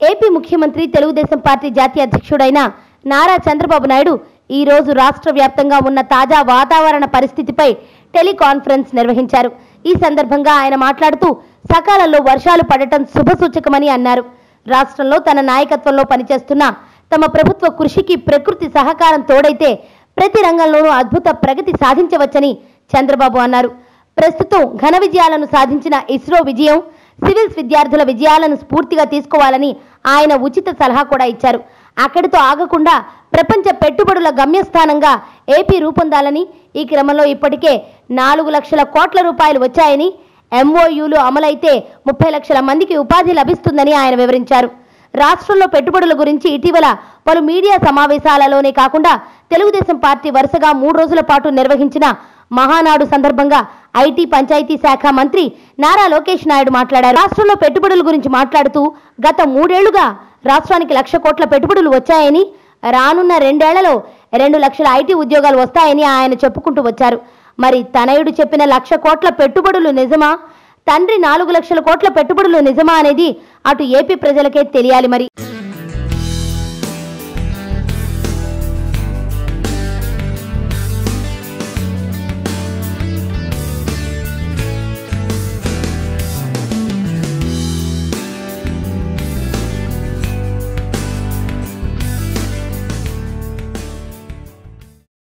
AP ముఖ్యమంత్రి Telugu Desam party జాతీయ అధ్యక్షుడైన నారా చంద్రబాబు నాయుడు ఈ రోజు రాష్ట్ర వ్యాప్తంగా ఉన్న తాజా వాతావరణ పరిస్థితిపై టెలికాన్ఫరెన్స్ నిర్వహించారు. ఈ సందర్భంగా ఆయన మాట్లాడుతూ సకాలంలో వర్షాలు పడటం శుభసూచకమని అన్నారు. రాష్ట్రంలో తన నాయకత్వంలో పనిచేస్తున్న తమ ప్రభుత్వ కృషికి ప్రకృతి సహకారం తోడైతే ప్రతి రంగంలోనూ అద్భుత ప్రగతి సాధించవచ్చని చంద్రబాబు అన్నారు. ప్రస్తుతం ఘన విజయాలను సాధించిన ఇస్రో విజయం, సివిల్స్ విద్యార్థుల విజయాలను స్ఫూర్తిగా తీసుకోవాలని ఆయన ఉచిత సలహా కూడా ఇచ్చారు. అక్కడితో ఆగకుండా ప్రపంచ పెట్టుబడుల గమ్యస్థానంగా ఏపీ రూపొందాలని, ఈ క్రమంలో ఇప్పటికే 4 లక్షల కోట్ల రూపాయలు వచ్చాయని, ఎంఓయూలు అమలైతే 30 లక్షల మందికి ఉపాధి లభిస్తుందని ఆయన వివరించారు. రాష్ట్రంలో పెట్టుబడుల గురించి ఇటీవల పలు మీడియా సమావేశాలలోనే కాకుండా తెలుగుదేశం పార్టీ వరుసగా 3 రోజుల పాటు నిర్వహించిన మహానాడు సందర్భంగా ఐటీ పంచాయతీ శాఖ మంత్రి నారా లోకేష్ నాయుడు మాట్లాడారు. రాష్ట్రంలో పెట్టుబడుల గురించి మాట్లాడుతూ గత 3 ఏళ్లుగా రాష్ట్రానికి 1 లక్ష కోట్ల పెట్టుబడులు వచ్చాయని, రానున్న 2 ఏళ్లలో 2 లక్షల ఐటీ ఉద్యోగాలు వస్తాయని ఆయన చెప్పుకుంటూ వచ్చారు. మరి తనయుడు చెప్పిన 1 లక్ష కోట్ల పెట్టుబడులు నిజమా, తండ్రి 4 లక్షల కోట్ల పెట్టుబడులు నిజమా అనేది అటు ఏపీ ప్రజలకే తెలియాలి. మరి